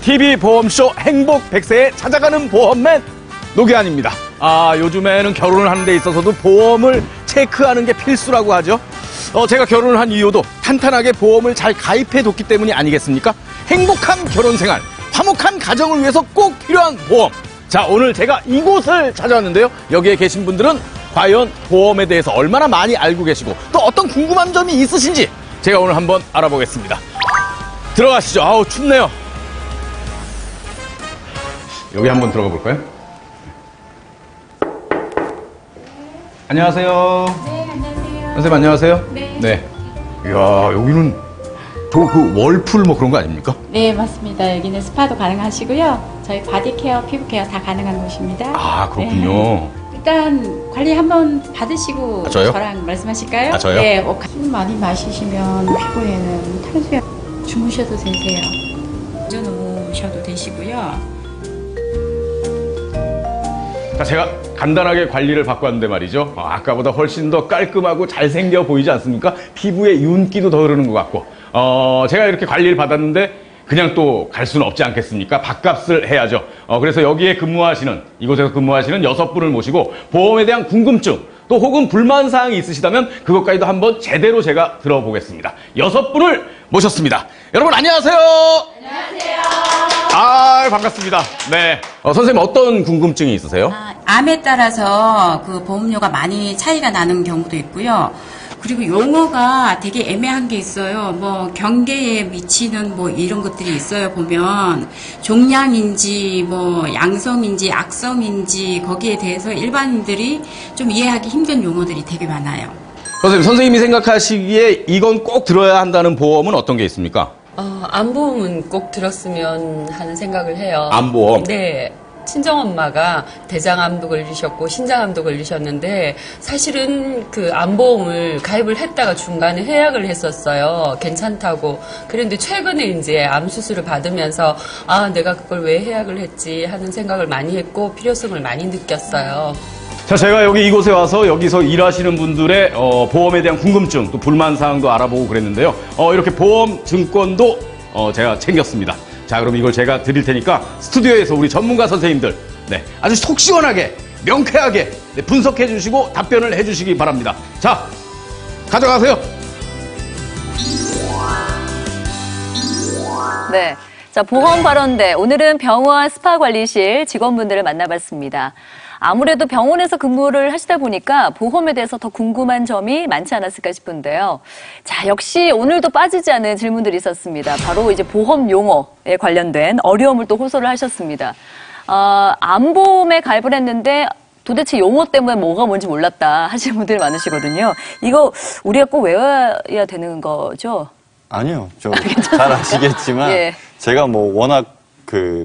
TV 보험쇼 행복 100세에 찾아가는 보험맨 노기환입니다. 요즘에는 결혼을 하는 데 있어서도 보험을 체크하는 게 필수라고 하죠. 제가 결혼을 한 이유도 탄탄하게 보험을 잘 가입해뒀기 때문이 아니겠습니까? 행복한 결혼생활, 화목한 가정을 위해서 꼭 필요한 보험. 자, 오늘 제가 이곳을 찾아왔는데요. 여기에 계신 분들은 과연 보험에 대해서 얼마나 많이 알고 계시고 또 어떤 궁금한 점이 있으신지 제가 오늘 한번 알아보겠습니다. 들어가시죠. 아우, 춥네요. 여기 한번 들어가 볼까요? 안녕하세요. 네, 안녕하세요. 선생님, 안녕하세요. 네. 이야, 여기는 그 월풀 뭐 그런 거 아닙니까? 네, 맞습니다. 여기는 스파도 가능하시고요. 저희 바디케어, 피부케어 다 가능한 곳입니다. 아, 그렇군요. 네. 일단 관리 한번 받으시고 저요? 저랑 말씀하실까요? 저요? 네, 술 많이 마시시면 피부에는 탄수화 주무셔도 되세요. 누우셔도 되시고요. 자, 제가 간단하게 관리를 받고 왔는데 말이죠. 아까보다 훨씬 더 깔끔하고 잘생겨 보이지 않습니까? 피부에 윤기도 더 흐르는 것 같고. 제가 이렇게 관리를 받았는데 그냥 또 갈 수는 없지 않겠습니까? 밥값을 해야죠. 그래서 여기에 이곳에서 근무하시는 6분을 모시고 보험에 대한 궁금증, 또 혹은 불만사항이 있으시다면 그것까지도 한번 제대로 제가 들어보겠습니다. 6분을 모셨습니다. 여러분, 안녕하세요. 안녕하세요. 반갑습니다. 네. 선생님, 어떤 궁금증이 있으세요? 암에 따라서 그 보험료가 많이 차이가 나는 경우도 있고요. 그리고 용어가 되게 애매한 게 있어요. 뭐 경계에 미치는 뭐 이런 것들이 있어요. 보면 종양인지 뭐 양성인지 악성인지 거기에 대해서 일반인들이 좀 이해하기 힘든 용어들이 되게 많아요. 선생님이 생각하시기에 이건 꼭 들어야 한다는 보험은 어떤 게 있습니까? 암보험은 꼭 들었으면 하는 생각을 해요. 암보험? 네. 친정엄마가 대장암도 걸리셨고 신장암도 걸리셨는데 사실은 그 암보험을 가입을 했다가 중간에 해약을 했었어요. 괜찮다고. 그런데 최근에 이제 암 수술을 받으면서 내가 그걸 왜 해약을 했지 하는 생각을 많이 했고 필요성을 많이 느꼈어요. 자, 제가 이곳에 와서 여기서 일하시는 분들의 보험에 대한 궁금증 또 불만사항도 알아보고 그랬는데요. 이렇게 보험 증권도 제가 챙겼습니다. 자, 그럼 이걸 제가 드릴 테니까 스튜디오에서 우리 전문가 선생님들 아주 속 시원하게 명쾌하게 분석해 주시고 답변을 해 주시기 바랍니다. 자, 가져가세요. 네. 자, 보험 발언대. 오늘은 병원 스파 관리실 직원분들을 만나봤습니다. 아무래도 병원에서 근무를 하시다 보니까 보험에 대해서 더 궁금한 점이 많지 않았을까 싶은데요. 자, 역시 오늘도 빠지지 않은 질문들이 있었습니다. 바로 이제 보험 용어에 관련된 어려움을 또 호소를 하셨습니다. 암보험에 가입을 했는데 도대체 용어 때문에 뭐가 뭔지 몰랐다 하시는 분들이 많으시거든요. 이거 우리가 꼭 외워야 되는 거죠? 아니요. 좀 잘 아시겠지만 예. 제가 뭐 워낙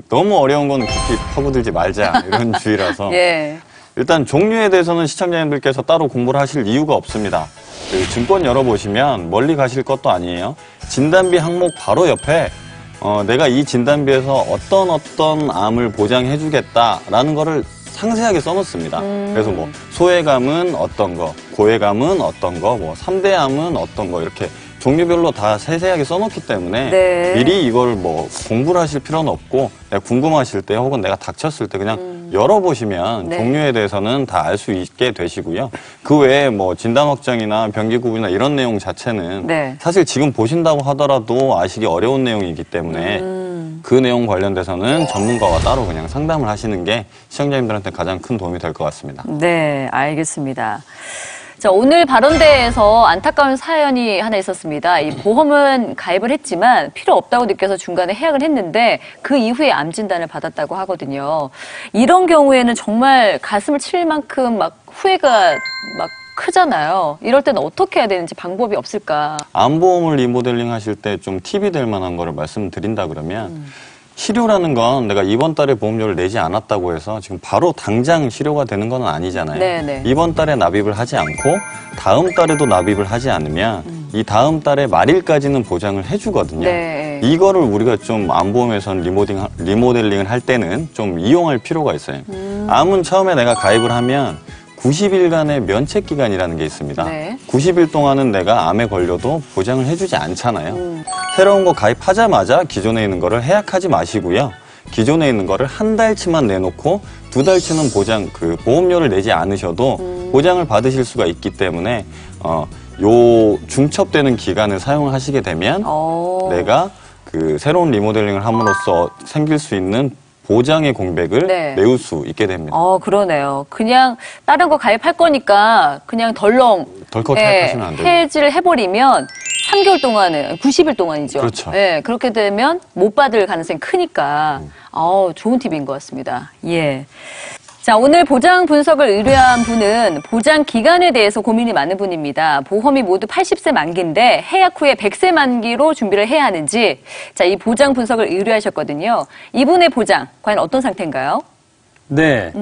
너무 어려운 건 깊이 파고들지 말자 이런 주의라서 예. 일단 종류에 대해서는 시청자님들께서 따로 공부를 하실 이유가 없습니다. 증권 열어보시면 멀리 가실 것도 아니에요. 진단비 항목 바로 옆에 내가 이 진단비에서 어떤 암을 보장해주겠다라는 거를 상세하게 써놓습니다. 그래서 뭐 소외감은 어떤 거, 고외감은 어떤 거, 뭐 3대암은 어떤 거 이렇게 종류별로 다 세세하게 써놓기 때문에 네. 미리 이걸 뭐 공부를 하실 필요는 없고 내가 궁금하실 때 혹은 내가 닥쳤을 때 그냥 열어보시면 네. 종류에 대해서는 다 알 수 있게 되시고요. 그 외에 뭐 진단 확정이나 병기 구분이나 이런 내용 자체는 네. 사실 지금 보신다고 하더라도 아시기 어려운 내용이기 때문에 그 내용 관련돼서는 전문가와 따로 그냥 상담을 하시는 게 시청자님들한테 가장 큰 도움이 될 것 같습니다. 네, 알겠습니다. 자, 오늘 발언대에서 안타까운 사연이 하나 있었습니다. 이 보험은 가입을 했지만 필요 없다고 느껴서 중간에 해약을 했는데 그 이후에 암 진단을 받았다고 하거든요. 이런 경우에는 정말 가슴을 칠 만큼 막 후회가 막 크잖아요. 이럴 때는 어떻게 해야 되는지 방법이 없을까? 암보험을 리모델링 하실 때 좀 팁이 될 만한 거를 말씀드린다 그러면 치료라는 건 내가 이번 달에 보험료를 내지 않았다고 해서 지금 바로 당장 치료가 되는 건 아니잖아요. 네네. 이번 달에 납입을 하지 않고 다음 달에도 납입을 하지 않으면 이 다음 달에 말일까지는 보장을 해주거든요. 네. 이거를 우리가 좀 암보험에선 리모델링을 할 때는 좀 이용할 필요가 있어요. 암은 처음에 내가 가입을 하면 90일간의 면책기간이라는 게 있습니다. 네. 90일 동안은 내가 암에 걸려도 보장을 해주지 않잖아요. 새로운 거 가입하자마자 기존에 있는 거를 해약하지 마시고요. 기존에 있는 거를 한 달치만 내놓고 2달치는 보험료를 내지 않으셔도 보장을 받으실 수가 있기 때문에 요 중첩되는 기간을 사용을 하시게 되면 내가 그 새로운 리모델링을 함으로써 생길 수 있는 보장의 공백을 네. 메울 수 있게 됩니다. 그러네요. 그냥 다른 거 가입할 거니까 그냥 덜컥 가입하시면 안 돼요. 해지를 해버리면 3개월 동안은, 90일 동안이죠. 그렇죠. 네, 그렇게 되면 못 받을 가능성이 크니까. 좋은 팁인 것 같습니다. 예. 자, 오늘 보장 분석을 의뢰한 분은 보장 기간에 대해서 고민이 많은 분입니다. 보험이 모두 80세 만기인데 해약 후에 100세 만기로 준비를 해야 하는지, 자, 이 보장 분석을 의뢰하셨거든요. 이분의 보장, 과연 어떤 상태인가요? 네.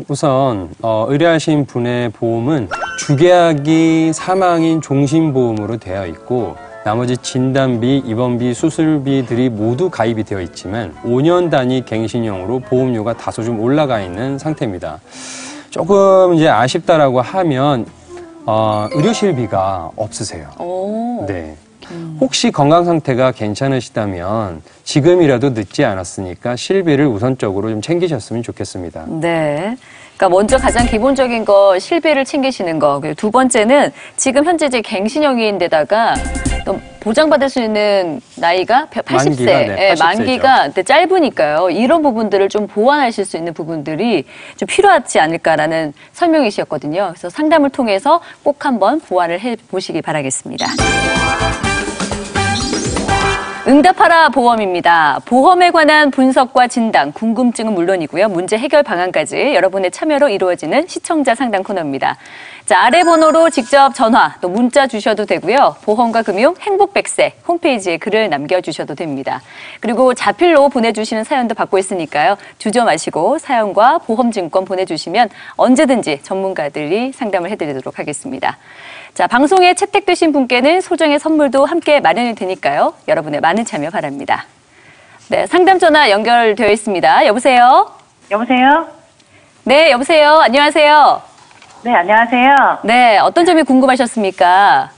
우선 의뢰하신 분의 보험은 주계약이 사망인 종신보험으로 되어 있고 나머지 진단비, 입원비, 수술비들이 모두 가입이 되어 있지만 5년 단위 갱신형으로 보험료가 다소 좀 올라가 있는 상태입니다. 조금 이제 아쉽다라고 하면 의료실비가 없으세요. 네. 혹시 건강 상태가 괜찮으시다면 지금이라도 늦지 않았으니까 실비를 우선적으로 좀 챙기셨으면 좋겠습니다. 네. 그러니까 먼저 가장 기본적인 거 실비를 챙기시는 거. 그리고 두 번째는 지금 현재 이제 갱신형인데다가 또 보장받을 수 있는 나이가 80세, 네, 80세죠. 만기가 짧으니까요. 이런 부분들을 좀 보완하실 수 있는 부분들이 좀 필요하지 않을까라는 설명이셨거든요. 그래서 상담을 통해서 꼭 한번 보완을 해보시기 바라겠습니다. 응답하라 보험입니다. 보험에 관한 분석과 진단, 궁금증은 물론이고요. 문제 해결 방안까지 여러분의 참여로 이루어지는 시청자 상담 코너입니다. 자, 아래 번호로 직접 전화, 또 문자 주셔도 되고요. 보험과 금융 행복 100세 홈페이지에 글을 남겨주셔도 됩니다. 그리고 자필로 보내주시는 사연도 받고 있으니까요. 주저 마시고 사연과 보험증권 보내주시면 언제든지 전문가들이 상담을 해드리도록 하겠습니다. 자, 방송에 채택되신 분께는 소정의 선물도 함께 마련이 되니까요. 여러분의 많은 참여 바랍니다. 네, 상담 전화 연결되어 있습니다. 여보세요? 여보세요? 네, 여보세요? 안녕하세요? 네, 안녕하세요. 네, 어떤 점이 궁금하셨습니까?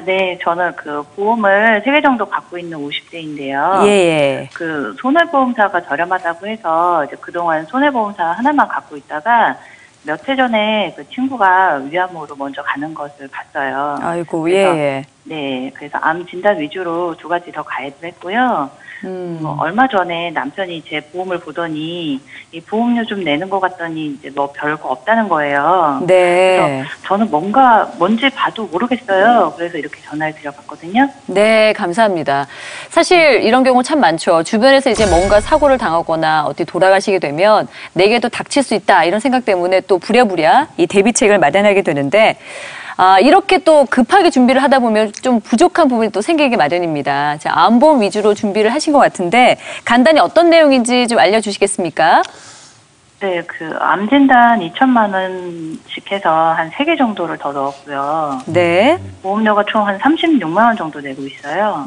네, 저는 그 보험을 3개 정도 갖고 있는 50대인데요. 예. 그 손해보험사가 저렴하다고 해서 이제 그동안 손해보험사 하나만 갖고 있다가 몇 해 전에 그 친구가 위암으로 먼저 가는 것을 봤어요. 아이고, 그래서, 예. 네, 그래서 암 진단 위주로 2가지 더 가입을 했고요. 얼마 전에 남편이 제 보험을 보더니 이 보험료 좀 내는 것 같더니 이제 뭐 별거 없다는 거예요. 네. 그래서 저는 뭔지 봐도 모르겠어요. 그래서 이렇게 전화를 드려봤거든요. 네, 감사합니다. 사실 이런 경우 참 많죠. 주변에서 이제 뭔가 사고를 당하거나 어디 돌아가시게 되면 내게도 닥칠 수 있다 이런 생각 때문에 또 부랴부랴 이 대비책을 마련하게 되는데 이렇게 또 급하게 준비를 하다 보면 좀 부족한 부분이 또 생기기 마련입니다. 자, 암보험 위주로 준비를 하신 것 같은데 간단히 어떤 내용인지 좀 알려주시겠습니까? 네, 그 암 진단 2천만 원씩 해서 한 3개 정도를 더 넣었고요. 네. 보험료가 총 한 36만 원 정도 내고 있어요.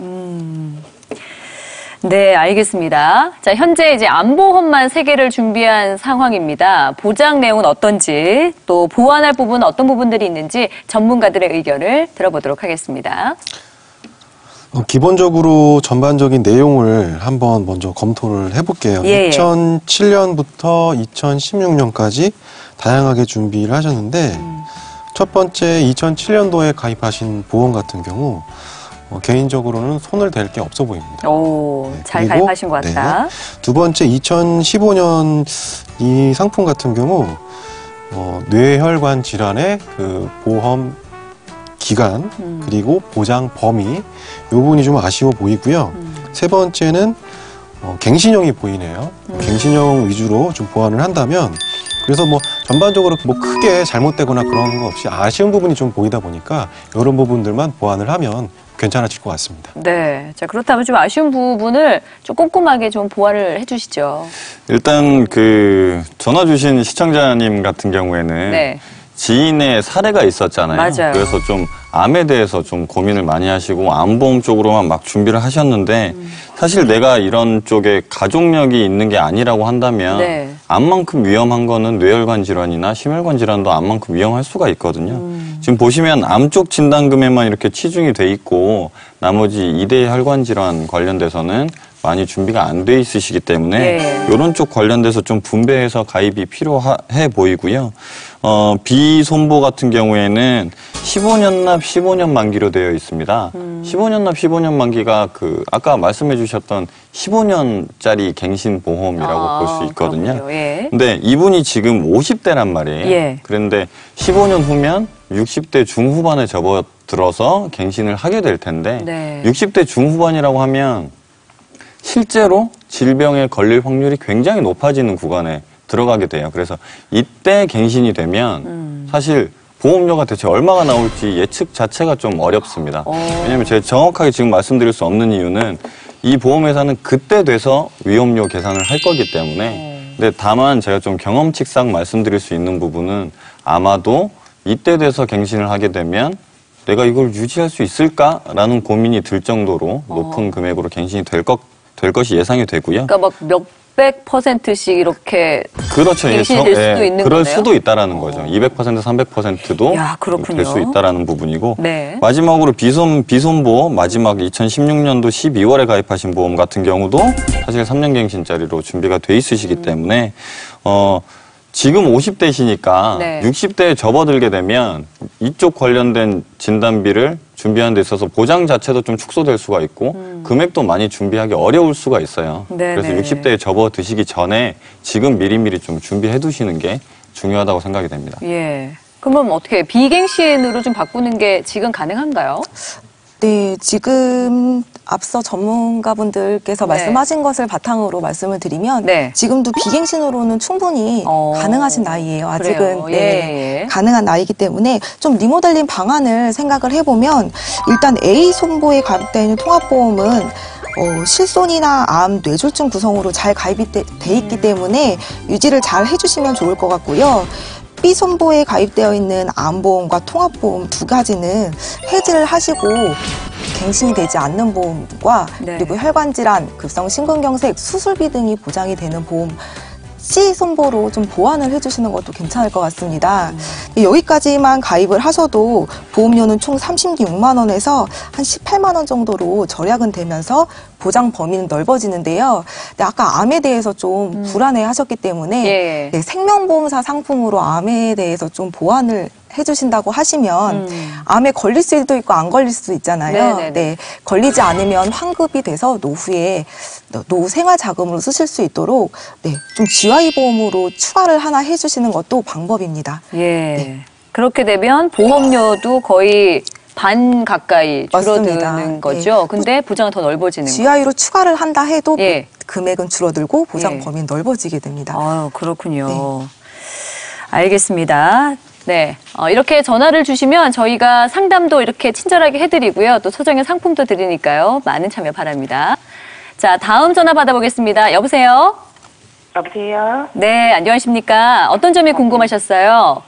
네, 알겠습니다. 자, 현재 이제 암보험만 3개를 준비한 상황입니다. 보장 내용은 어떤지, 또 보완할 부분은 어떤 부분들이 있는지 전문가들의 의견을 들어보도록 하겠습니다. 기본적으로 전반적인 내용을 한번 먼저 검토를 해볼게요. 2007년부터 2016년까지 다양하게 준비를 하셨는데 첫 번째 2007년도에 가입하신 보험 같은 경우 개인적으로는 손을 댈 게 없어 보입니다. 오, 잘 가입하신 것 같다. 네. 두 번째 2015년 이 상품 같은 경우 뇌혈관 질환의 그 보험 기간 그리고 보장 범위 이 부분이 좀 아쉬워 보이고요. 세 번째는 갱신형이 보이네요. 갱신형 위주로 좀 보완을 한다면 그래서 뭐 전반적으로 뭐 크게 잘못되거나 그런 거 없이 아쉬운 부분이 좀 보이다 보니까 이런 부분들만 보완을 하면 괜찮아질 것 같습니다. 네. 자, 그렇다면 좀 아쉬운 부분을 좀 꼼꼼하게 좀 보완을 해주시죠. 일단 그 전화 주신 시청자님 같은 경우에는 네. 지인의 사례가 있었잖아요. 맞아요. 그래서 좀 암에 대해서 좀 고민을 많이 하시고 암보험 쪽으로만 막 준비를 하셨는데 사실 내가 이런 쪽에 가족력이 있는 게 아니라고 한다면 네. 암만큼 위험한 거는 뇌혈관 질환이나 심혈관 질환도 암만큼 위험할 수가 있거든요. 지금 보시면 암 쪽 진단금에만 이렇게 치중이 돼 있고 나머지 2대 혈관 질환 관련돼서는 많이 준비가 안 돼 있으시기 때문에 이런 쪽 관련돼서 좀 분배해서 가입이 필요해 보이고요. 비손보 같은 경우에는 15년 납 15년 만기로 되어 있습니다. 15년 납 15년 만기가 그 아까 말씀해 주셨던 15년짜리 갱신 보험이라고 볼 수 있거든요. 근데 이분이 지금 50대란 말이에요. 그런데 15년 후면 60대 중후반에 접어들어서 갱신을 하게 될 텐데 60대 중후반이라고 하면 실제로 질병에 걸릴 확률이 굉장히 높아지는 구간에 들어가게 돼요. 그래서 이때 갱신이 되면 사실 보험료가 대체 얼마가 나올지 예측 자체가 좀 어렵습니다. 왜냐하면 제가 정확하게 지금 말씀드릴 수 없는 이유는 이 보험회사는 그때 돼서 위험료 계산을 할 거기 때문에 근데 다만 제가 좀 경험칙상 말씀드릴 수 있는 부분은 아마도 이때 돼서 갱신을 하게 되면 내가 이걸 유지할 수 있을까라는 고민이 들 정도로 높은 금액으로 갱신이 될 것이 예상이 되고요. 그러니까 막 몇백 %씩 이렇게 그렇죠. 갱신이 될 수도 있는 그럴 거네요? 수도 있다라는 거죠. 200%, 300%도 될 수 있다라는 부분이고 마지막으로 비손보 마지막 2016년도 12월에 가입하신 보험 같은 경우도 사실 3년 갱신짜리로 준비가 돼 있으시기 때문에 지금 50대시니까 60대에 접어들게 되면 이쪽 관련된 진단비를 준비하는 데 있어서 보장 자체도 좀 축소될 수가 있고 금액도 많이 준비하기 어려울 수가 있어요. 그래서 60대에 접어드시기 전에 지금 미리미리 좀 준비해 두시는 게 중요하다고 생각이 됩니다. 예. 그럼 어떻게 비갱신으로 좀 바꾸는 게 지금 가능한가요? 네, 지금 앞서 전문가분들께서 말씀하신 것을 바탕으로 말씀을 드리면 지금도 비갱신으로는 충분히 가능하신 나이예요. 아직은 가능한 나이기 때문에 좀 리모델링 방안을 생각을 해보면 일단 A 손보에 가입되어 있는 통합보험은 실손이나 암, 뇌졸중 구성으로 잘 가입이 돼 있기 때문에 유지를 잘 해주시면 좋을 것 같고요. B손보에 가입되어 있는 암보험과 통합보험 두 가지는 해지를 하시고 갱신이 되지 않는 보험과 그리고 혈관질환, 급성심근경색, 수술비 등이 보장이 되는 보험 C손보로 좀 보완을 해주시는 것도 괜찮을 것 같습니다. 여기까지만 가입을 하셔도 보험료는 총 36만 원에서 한 18만 원 정도로 절약은 되면서 보장 범위는 넓어지는데요. 근데 아까 암에 대해서 좀 불안해 하셨기 때문에 생명보험사 상품으로 암에 대해서 좀 보완을 해주신다고 하시면 암에 걸릴 수도 있고 안 걸릴 수도 있잖아요. 걸리지 않으면 환급이 돼서 노후에 노후 생활 자금으로 쓰실 수 있도록 좀 GI 보험으로 추가를 하나 해주시는 것도 방법입니다. 그렇게 되면 보험료도 거의 반 가까이 줄어드는 거죠. 근데 보장은 더 넓어지는 거죠. GI로 추가를 한다 해도 금액은 줄어들고 보장 범위는 넓어지게 됩니다. 그렇군요. 알겠습니다. 네, 이렇게 전화를 주시면 저희가 상담도 이렇게 친절하게 해드리고요. 또 소정의 상품도 드리니까요. 많은 참여 바랍니다. 자, 다음 전화 받아보겠습니다. 여보세요? 여보세요? 네, 안녕하십니까? 어떤 점이 궁금하셨어요?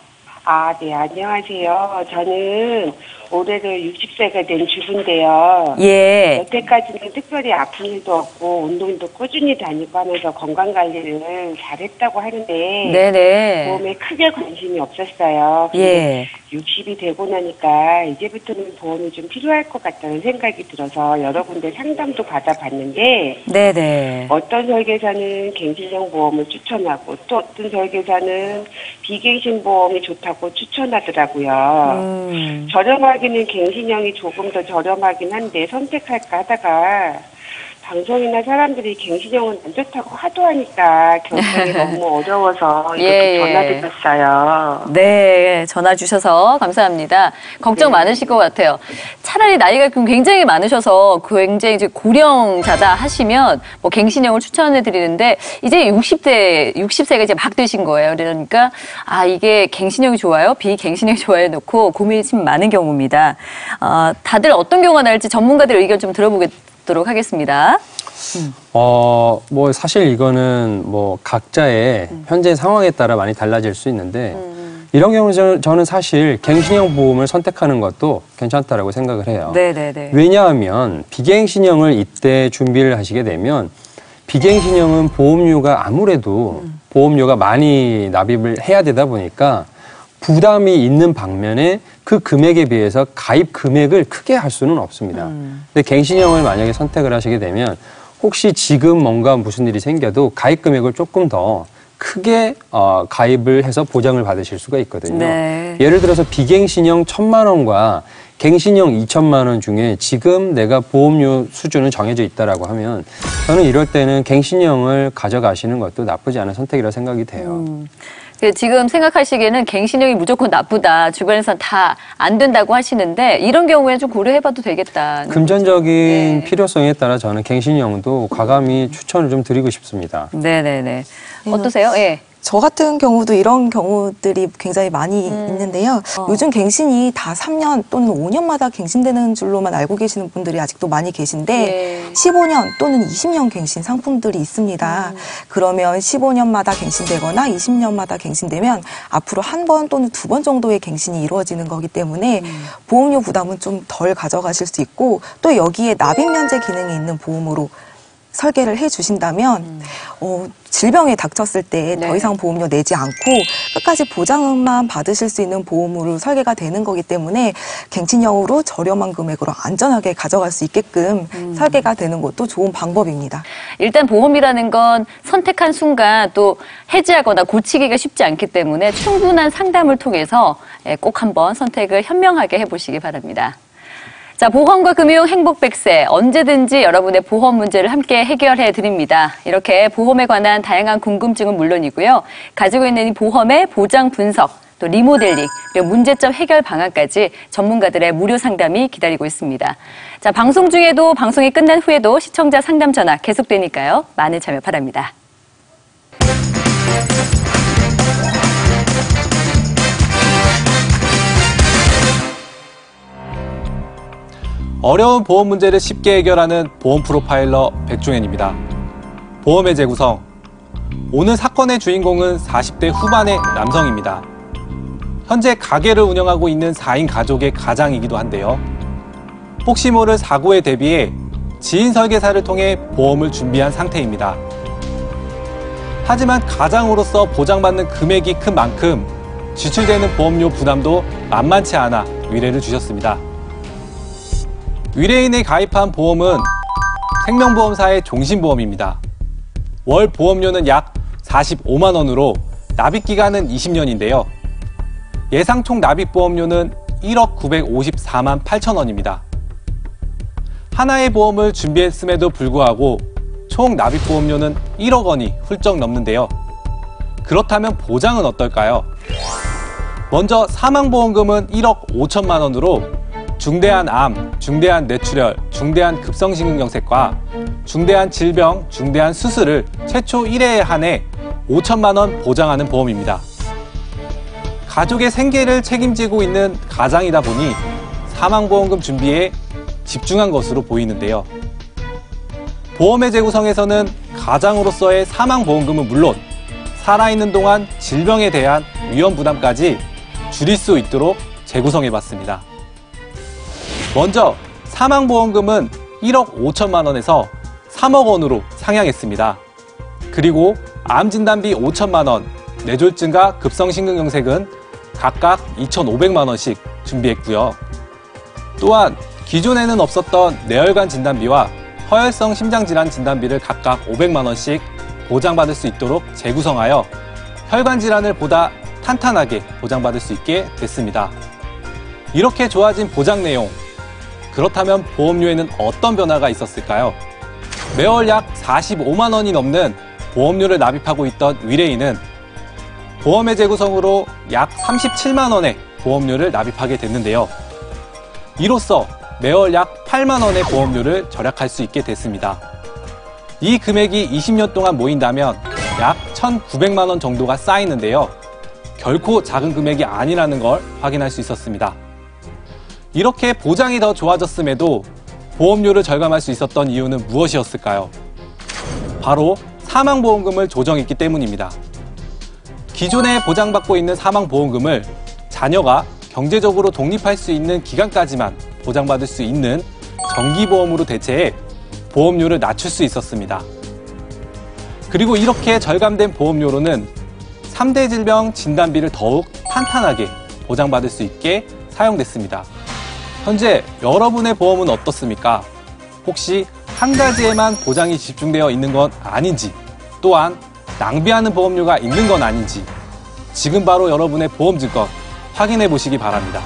네, 안녕하세요. 저는 올해는 60세가 된 주부인데요. 예. 여태까지는 특별히 아픈 일도 없고 운동도 꾸준히 다니고 하면서 건강관리를 잘했다고 하는데 네네. 보험에 크게 관심이 없었어요. 예. 60이 되고 나니까 이제부터는 보험이 좀 필요할 것 같다는 생각이 들어서 여러 군데 상담도 받아봤는데 네네. 어떤 설계사는 갱신형 보험을 추천하고 또 어떤 설계사는 비갱신 보험이 좋다고 추천하더라고요. 저렴하기는 갱신형이 조금 더 저렴하긴 한데 선택할까 하다가 방송이나 사람들이 갱신형은 안 좋다고 하도 하니까 결정이 너무 어려워서 이렇게 전화드렸어요. 네, 전화 주셔서 감사합니다. 걱정 많으실 것 같아요. 차라리 나이가 굉장히 많으셔서 굉장히 이제 고령자다 하시면 뭐 갱신형을 추천해 드리는데 이제 60세가 이제 막 되신 거예요. 그러니까 이게 갱신형이 좋아요? 비갱신형이 좋아요? 놓고 고민이 참 많은 경우입니다. 다들 어떤 경우가 나을지 전문가들 의견 좀 들어보도록 하겠습니다. 뭐 사실 이거는 뭐 각자의 현재 상황에 따라 많이 달라질 수 있는데 이런 경우 저는 사실 갱신형 보험을 선택하는 것도 괜찮다라고 생각을 해요. 네네네. 왜냐하면 비갱신형을 이때 준비를 하시게 되면 비갱신형은 보험료가 아무래도 보험료가 많이 납입을 해야 되다 보니까 부담이 있는 반면에 그 금액에 비해서 가입 금액을 크게 할 수는 없습니다. 근데 갱신형을 만약에 선택을 하시게 되면 혹시 지금 뭔가 무슨 일이 생겨도 가입 금액을 조금 더 크게 가입을 해서 보장을 받으실 수가 있거든요. 네. 예를 들어서 비갱신형 1,000만 원과 갱신형 2,000만 원 중에 지금 내가 보험료 수준은 정해져 있다라고 하면 저는 이럴 때는 갱신형을 가져가시는 것도 나쁘지 않은 선택이라고 생각이 돼요. 지금 생각하시기에는 갱신형이 무조건 나쁘다. 주변에서는 다 안 된다고 하시는데 이런 경우에 좀 고려해봐도 되겠다. 금전적인 필요성에 따라 저는 갱신형도 과감히 추천을 좀 드리고 싶습니다. 네네네. 어떠세요? 예. 저 같은 경우도 이런 경우들이 굉장히 많이 있는데요. 요즘 갱신이 다 3년 또는 5년마다 갱신되는 줄로만 알고 계시는 분들이 아직도 많이 계신데 15년 또는 20년 갱신 상품들이 있습니다. 그러면 15년마다 갱신되거나 20년마다 갱신되면 앞으로 한 번 또는 2번 정도의 갱신이 이루어지는 거기 때문에 보험료 부담은 좀 덜 가져가실 수 있고 또 여기에 납입 면제 기능이 있는 보험으로 설계를 해주신다면 질병에 닥쳤을 때 더 이상 보험료 내지 않고 끝까지 보장만 받으실 수 있는 보험으로 설계가 되는 거기 때문에 갱신형으로 저렴한 금액으로 안전하게 가져갈 수 있게끔 설계가 되는 것도 좋은 방법입니다. 일단 보험이라는 건 선택한 순간 또 해지하거나 고치기가 쉽지 않기 때문에 충분한 상담을 통해서 꼭 한번 선택을 현명하게 해보시기 바랍니다. 자, 보험과 금융 행복 100세 언제든지 여러분의 보험 문제를 함께 해결해 드립니다. 이렇게 보험에 관한 다양한 궁금증은 물론이고요. 가지고 있는 이 보험의 보장 분석, 또 리모델링, 그리고 문제점 해결 방안까지 전문가들의 무료 상담이 기다리고 있습니다. 자, 방송 중에도 방송이 끝난 후에도 시청자 상담 전화 계속되니까요. 많은 참여 바랍니다. 어려운 보험 문제를 쉽게 해결하는 보험 프로파일러 백종현입니다. 보험의 재구성. 오늘 사건의 주인공은 40대 후반의 남성입니다. 현재 가게를 운영하고 있는 4인 가족의 가장이기도 한데요. 혹시 모를 사고에 대비해 지인 설계사를 통해 보험을 준비한 상태입니다. 하지만 가장으로서 보장받는 금액이 큰 만큼 지출되는 보험료 부담도 만만치 않아 의뢰를 주셨습니다. 의뢰인이 가입한 보험은 생명보험사의 종신보험입니다. 월 보험료는 약 45만 원으로 납입기간은 20년인데요. 예상 총 납입보험료는 1억 954만 8천 원입니다. 하나의 보험을 준비했음에도 불구하고 총 납입보험료는 1억 원이 훌쩍 넘는데요. 그렇다면 보장은 어떨까요? 먼저 사망보험금은 1억 5천만 원으로 중대한 암, 중대한 뇌출혈, 중대한 급성심근경색과 중대한 질병, 중대한 수술을 최초 1회에 한해 5천만 원 보장하는 보험입니다. 가족의 생계를 책임지고 있는 가장이다 보니 사망보험금 준비에 집중한 것으로 보이는데요. 보험의 재구성에서는 가장으로서의 사망보험금은 물론 살아있는 동안 질병에 대한 위험 부담까지 줄일 수 있도록 재구성해봤습니다. 먼저 사망보험금은 1억 5천만 원에서 3억 원으로 상향했습니다. 그리고 암진단비 5천만 원, 뇌졸중과 급성심근경색은 각각 2,500만 원씩 준비했고요. 또한 기존에는 없었던 뇌혈관 진단비와 허혈성 심장질환 진단비를 각각 500만 원씩 보장받을 수 있도록 재구성하여 혈관 질환을 보다 탄탄하게 보장받을 수 있게 됐습니다. 이렇게 좋아진 보장 내용, 그렇다면 보험료에는 어떤 변화가 있었을까요? 매월 약 45만 원이 넘는 보험료를 납입하고 있던 의뢰인은 보험의 재구성으로 약 37만 원의 보험료를 납입하게 됐는데요. 이로써 매월 약 8만 원의 보험료를 절약할 수 있게 됐습니다. 이 금액이 20년 동안 모인다면 약 1,900만 원 정도가 쌓이는데요. 결코 작은 금액이 아니라는 걸 확인할 수 있었습니다. 이렇게 보장이 더 좋아졌음에도 보험료를 절감할 수 있었던 이유는 무엇이었을까요? 바로 사망보험금을 조정했기 때문입니다. 기존에 보장받고 있는 사망보험금을 자녀가 경제적으로 독립할 수 있는 기간까지만 보장받을 수 있는 정기보험으로 대체해 보험료를 낮출 수 있었습니다. 그리고 이렇게 절감된 보험료로는 3대 질병 진단비를 더욱 탄탄하게 보장받을 수 있게 사용됐습니다. 현재 여러분의 보험은 어떻습니까? 혹시 한 가지에만 보장이 집중되어 있는 건 아닌지, 또한 낭비하는 보험료가 있는 건 아닌지 지금 바로 여러분의 보험 증권 확인해 보시기 바랍니다.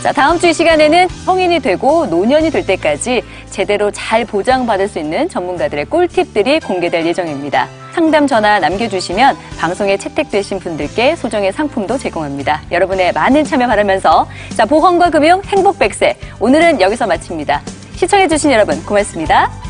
자, 다음 주 이 시간에는 성인이 되고 노년이 될 때까지 제대로 잘 보장받을 수 있는 전문가들의 꿀팁들이 공개될 예정입니다. 상담 전화 남겨주시면 방송에 채택되신 분들께 소정의 상품도 제공합니다. 여러분의 많은 참여 바라면서 자, 보험과 금융 행복 100세 오늘은 여기서 마칩니다. 시청해주신 여러분 고맙습니다.